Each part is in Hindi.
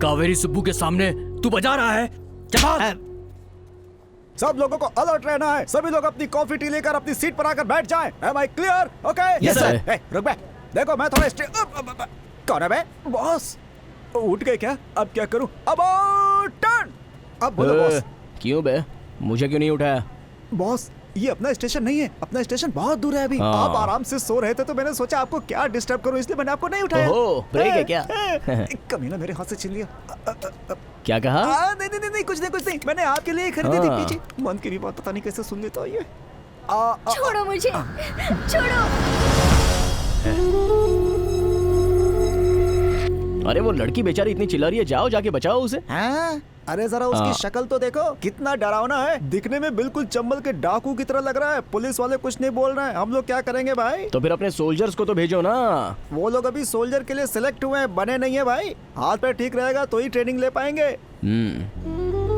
कावेरी सुब्बू के सामने तू बजा रहा है? सब लोगों को अलर्ट रहना है। सभी लोग अपनी कॉफी टी लेकर अपनी सीट पर आकर बैठ जाएं। Am I clear? Okay? Yes, sir. रुक बे। देखो मैं थोड़ा कौन है बे? बॉस। उठ गए क्या? अब क्या करूं? अब टर्न। अब बोलो बॉस। क्यों बे? मुझे क्यों नहीं उठाया? बॉस ये अपना स्टेशन नहीं है, अपना स्टेशन बहुत दूर है अभी। आप आराम से सो रहे थे तो मैंने सोचा आपको क्या डिस्टर्ब करूं, इसलिए मैंने आपको नहीं उठाया। ओहो, ब्रेक है क्या? कमीना मेरे हाथ से छीन लिया। क्या कहा? नहीं कुछ नहीं मैंने आपके लिए खरीदी थी पीछे। मन की भी बात पता नहीं कैसे सुन लेता ये। छोड़ो मुझे, छोड़ो। अरे वो लड़की बेचारी इतनी चिल्ला रही है, जाओ जाके बचाओ उसे। हाँ? अरे जरा उसकी शक्ल तो देखो, कितना डरावना है। दिखने में बिल्कुल चंबल के डाकू की तरह लग रहा है। पुलिस वाले कुछ नहीं बोल रहे हैं, हम लोग क्या करेंगे भाई? तो फिर अपने सोल्जर्स को तो भेजो ना। वो लोग अभी सोल्जर के लिए सिलेक्ट हुए हैं, बने नहीं है भाई। हाथ पैर ठीक रहेगा तो ही ट्रेनिंग ले पाएंगे।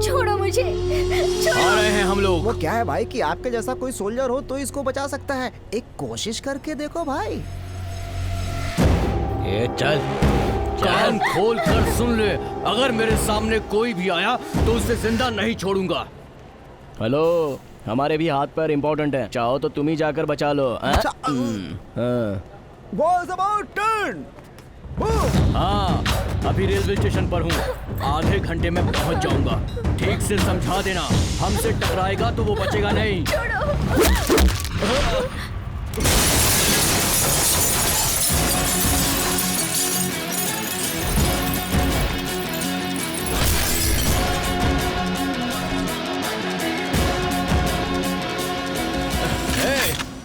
छोड़ो मुझे, छोड़ो। आ रहे हैं हम लोग। वो क्या है भाई कि आपके जैसा कोई सोल्जर हो तो इसको बचा सकता है। एक कोशिश करके देखो भाई। ये चल, कान खोल कर सुन ले। अगर मेरे सामने कोई भी आया तो उसे जिंदा नहीं छोड़ूंगा। हेलो, हमारे भी हाथ पैर इम्पोर्टेंट है। चाहो तो तुम ही जाकर बचा लो। Balls about turn. हाँ, अभी रेलवे स्टेशन पर हूँ। आधे घंटे में पहुँच जाऊंगा। ठीक से समझा देना, हमसे टकराएगा तो वो बचेगा नहीं।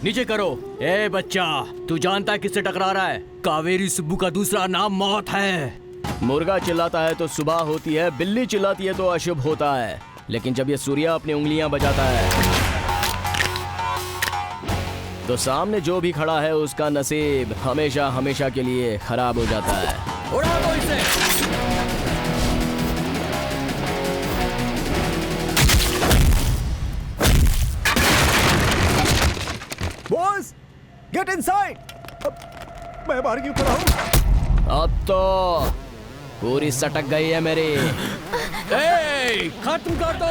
नीचे करो। ए बच्चा, तू जानता है किससे टकरा रहा है? कावेरी सुब्बू का दूसरा नाम मौत है। मुर्गा चिल्लाता है तो सुबह होती है, बिल्ली चिल्लाती है तो अशुभ होता है। लेकिन जब ये सूर्या अपनी उंगलियां बजाता है तो सामने जो भी खड़ा है उसका नसीब हमेशा हमेशा के लिए खराब हो जाता है। उड़ा दो इसे। Boss, get inside. मैं बाहर क्यों खड़ा हूँ? अब तो पूरी सटक गई है मेरी। ए, खत्म कर दो।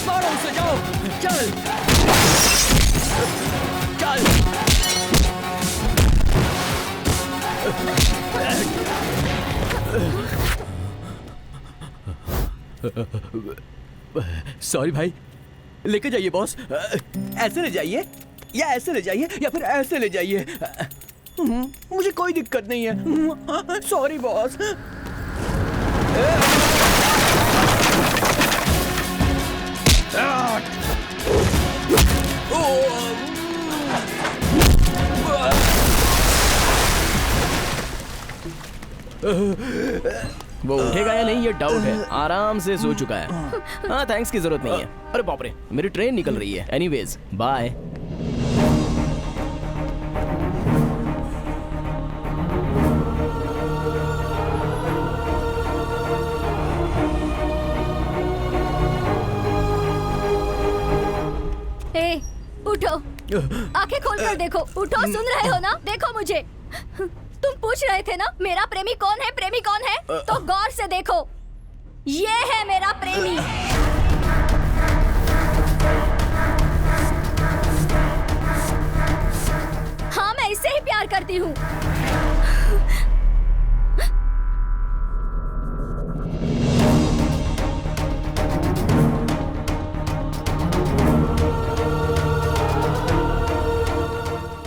मारो उसे, जाओ। चल चल। सॉरी भाई, लेके जाइए बॉस। ऐसे ले जाइए या ऐसे ले जाइए या फिर ऐसे ले जाइए। मुझे कोई दिक्कत नहीं है। Sorry boss. वो उठेगा या नहीं ये डाउट है। आराम से सो चुका है। हाँ, थैंक्स की जरूरत नहीं है। अरे बाप रे, मेरी ट्रेन निकल रही है। Anyways, bye. ए, उठो, आंखें खोलकर देखो। उठो, सुन रहे हो ना? देखो मुझे। तुम पूछ रहे थे ना मेरा प्रेमी कौन है, प्रेमी कौन है? तो गौर से देखो, ये है मेरा प्रेमी। हाँ, मैं इससे ही प्यार करती हूँ।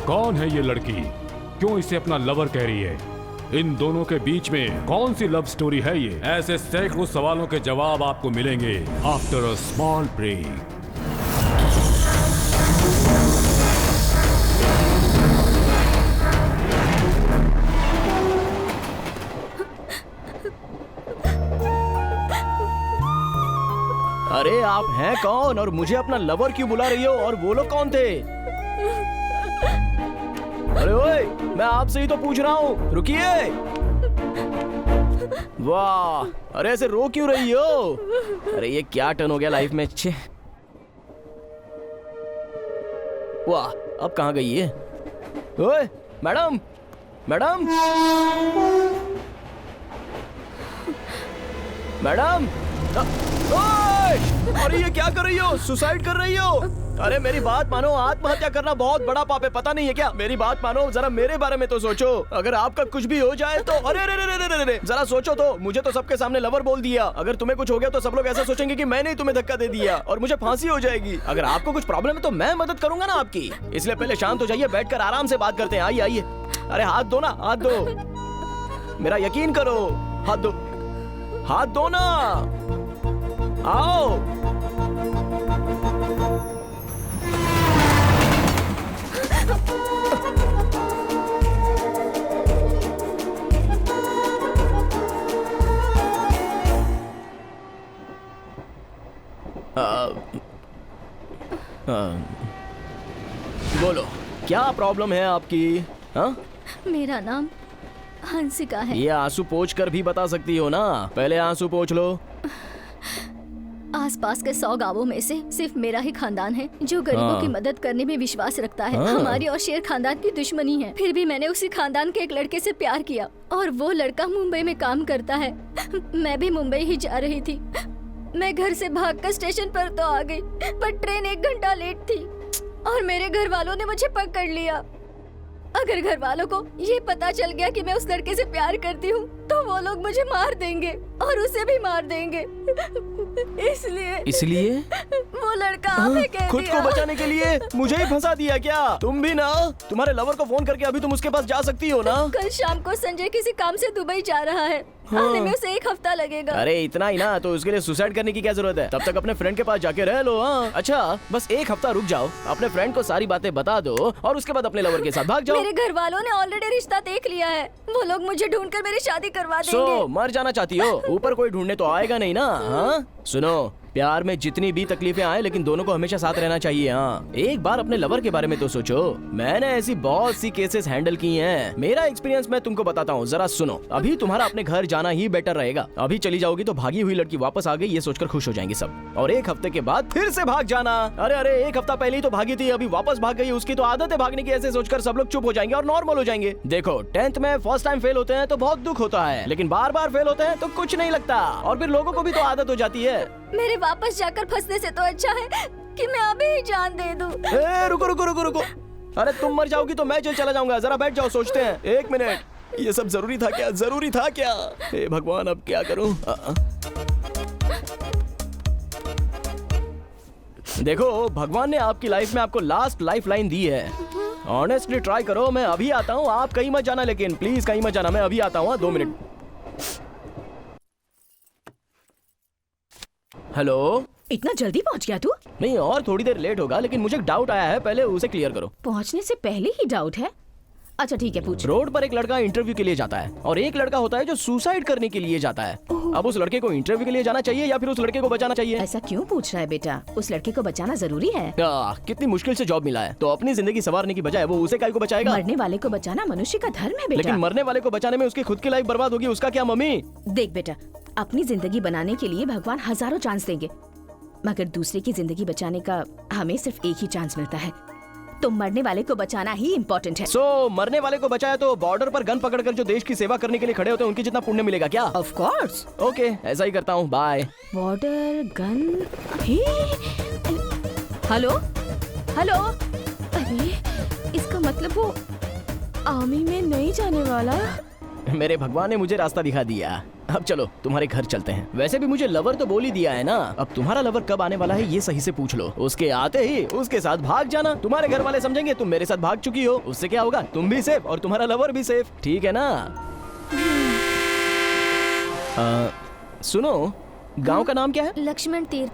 कौन है ये लड़की? क्यों इसे अपना लवर कह रही है? इन दोनों के बीच में कौन सी लव स्टोरी है ये? ऐसे सैकड़ों सवालों के जवाब आपको मिलेंगे आफ्टर अ स्मॉल ब्रेक। अरे आप हैं कौन और मुझे अपना लवर क्यों बुला रही हो? और वो लोग कौन थे? अरे ओए, मैं आपसे ही तो पूछ रहा हूँ, रुकिए। वाह, अरे ऐसे रो क्यों रही हो? अरे ये क्या टर्न हो गया लाइफ में? अच्छे, वाह, अब कहाँ गई है? ओए मैडम, मैडम, मैडम, ओए! अरे ये क्या कर रही हो? सुसाइड कर रही हो? अरे मेरी बात मानो, आत्महत्या करना बहुत बड़ा पाप है, पता नहीं है क्या? मेरी बात मानो, जरा मेरे बारे में तो सोचो। अगर आपका कुछ भी हो जाए तो अरे रे रे रे रे रे, जरा सोचो तो। मुझे तो सबके सामने लवर बोल दिया, अगर तुम्हें कुछ हो गया तो सब लोग ऐसा सोचेंगे कि मैंने ही तुम्हें धक्का दे दिया और मुझे फांसी हो जाएगी। अगर आपको कुछ प्रॉब्लम है तो मैं मदद करूंगा ना आपकी, इसलिए पहले शांत हो जाइए, बैठकर आराम से बात करते हैं। आइए आइए, अरे हाथ दो ना, हाथ दो, मेरा यकीन करो, हाथ दो, हाथ दो ना, आओ। बोलो, क्या प्रॉब्लम है आपकी? हाँ? मेरा नाम हंसिका है। ये आंसू पोंछ कर भी बता सकती हो ना, पहले आंसू पोंछ लो। आसपास के 100 गांवों में से सिर्फ मेरा ही खानदान है जो गरीबों हाँ। की मदद करने में विश्वास रखता है। हाँ। हमारी और शेर खानदान की दुश्मनी है, फिर भी मैंने उसी खानदान के एक लड़के से प्यार किया और वो लड़का मुंबई में काम करता है। मैं भी मुंबई ही जा रही थी। मैं घर से भागकर स्टेशन पर तो आ गई, पर ट्रेन 1 घंटा लेट थी और मेरे घर वालों ने मुझे पकड़ लिया। अगर घर वालों को ये पता चल गया कि मैं उस लड़के से प्यार करती हूँ तो वो लोग मुझे मार देंगे और उसे भी मार देंगे। इसलिए वो लड़का आपे कह खुद दिया। को बचाने के लिए मुझे ही फंसा दिया क्या? तुम भी ना, तुम्हारे लवर को फोन करके अभी तुम उसके पास जा सकती हो ना। कल शाम को संजय किसी काम से दुबई जा रहा है। आने में उसे 1 हफ्ता लगेगा। अरे इतना ही ना, तो उसके लिए सुसाइड करने की क्या जरूरत है? तब तक अपने फ्रेंड के पास जाके रह लो। हाँ अच्छा, बस 1 हफ्ता रुक जाओ, अपने फ्रेंड को सारी बातें बता दो और उसके बाद अपने लवर के साथ भाग जाओ। मेरे घर वालों ने ऑलरेडी रिश्ता देख लिया है, वो लोग मुझे ढूंढकर मेरी शादी करवा देंगे। सो मर जाना चाहती हो? ऊपर कोई ढूंढने तो आएगा नहीं ना। हाँ सुनो, प्यार में जितनी भी तकलीफें आए लेकिन दोनों को हमेशा साथ रहना चाहिए। हाँ, एक बार अपने लवर के बारे में तो सोचो। मैंने ऐसी बहुत सी केसेस हैंडल की हैं। मेरा एक्सपीरियंस मैं तुमको बताता हूँ, जरा सुनो। अभी तुम्हारा अपने घर जाना ही बेटर रहेगा। अभी चली जाओगी तो भागी हुई लड़की वापस आ गई ये सोचकर खुश हो जाएंगे सब, और 1 हफ्ते के बाद फिर से भाग जाना। अरे अरे 1 हफ्ता पहले ही तो भागी थी, अभी वापस भाग गई, उसकी तो आदत है भागने की, ऐसे सोचकर सब लोग चुप हो जाएंगे और नॉर्मल हो जाएंगे। देखो 10th में फर्स्ट टाइम फेल होते हैं तो बहुत दुख होता है, लेकिन बार बार फेल होते हैं तो कुछ नहीं लगता और फिर लोगों को भी तो आदत हो जाती है। मेरे वापस जाकर फंसने से तो अच्छा है कि मैं अभी ही जान दे दूं। रुको रुको रुको रुको, अरे तुम मर जाओगी तो मैं जेल चला जाऊंगा। जरा बैठ जाओ, सोचते हैं। 1 मिनट, ये सब जरूरी था क्या? जरूरी था क्या? हे भगवान, अब क्या करूं? देखो, भगवान ने आपकी लाइफ में आपको लास्ट लाइफ लाइन दी है। ऑनेस्टली ट्राई करो। मैं अभी आता हूँ, आप कहीं मत जाना, लेकिन प्लीज कहीं मत जाना। मैं अभी आता हूँ, 2 मिनट। हेलो, इतना जल्दी पहुंच गया तू? नहीं और थोड़ी देर लेट होगा, लेकिन मुझे एक डाउट आया है, पहले उसे क्लियर करो। पहुंचने से पहले ही डाउट है? अच्छा ठीक है, पूछ। रोड पर एक लड़का इंटरव्यू के लिए जाता है और एक लड़का होता है जो सुसाइड करने के लिए जाता है। अब उस लड़के को इंटरव्यू के लिए जाना चाहिए या फिर उस लड़के को बचाना चाहिए? ऐसा क्यों पूछ रहा है बेटा? उस लड़के को बचाना जरूरी है। कितनी मुश्किल से जॉब मिला है, तो अपनी जिंदगी संवारने की बजाय वो उसे काय को बचाएगा? मरने वाले को बचाना मनुष्य का धर्म है बेटा। लेकिन मरने वाले को बचाने में उसकी खुद की लाइफ बर्बाद होगी, उसका क्या मम्मी? देख बेटा, अपनी जिंदगी बनाने के लिए भगवान हजारों चांस देंगे, मगर दूसरे की जिंदगी बचाने का हमें सिर्फ एक ही चांस मिलता है। तो मरने वाले को बचाना ही इम्पोर्टेंट है। मरने वाले को बचाया तो बॉर्डर पर गन पकड़कर जो देश की सेवा करने के लिए खड़े होते हैं उनकी जितना पुण्य मिलेगा क्या? Of course. ओके, ऐसा ही करता हूँ, bye. Border gun, hello hello, अरे इसका मतलब वो आर्मी में नहीं जाने वाला। मेरे भगवान ने मुझे रास्ता दिखा दिया। अब चलो तुम्हारे घर चलते हैं। वैसे भी मुझे लवर तो बोल ही दिया है ना, अब तुम्हारा लवर कब आने वाला है ये सही से पूछ लो। उसके आते ही उसके साथ भाग जाना। तुम्हारे घर वाले समझेंगे तुम मेरे साथ भाग चुकी हो, उससे क्या होगा? तुम भी सेफ और तुम्हारा लवर भी सेफ, ठीक है ना? सुनो, गांव का नाम क्या है? लक्ष्मण तीर्थ।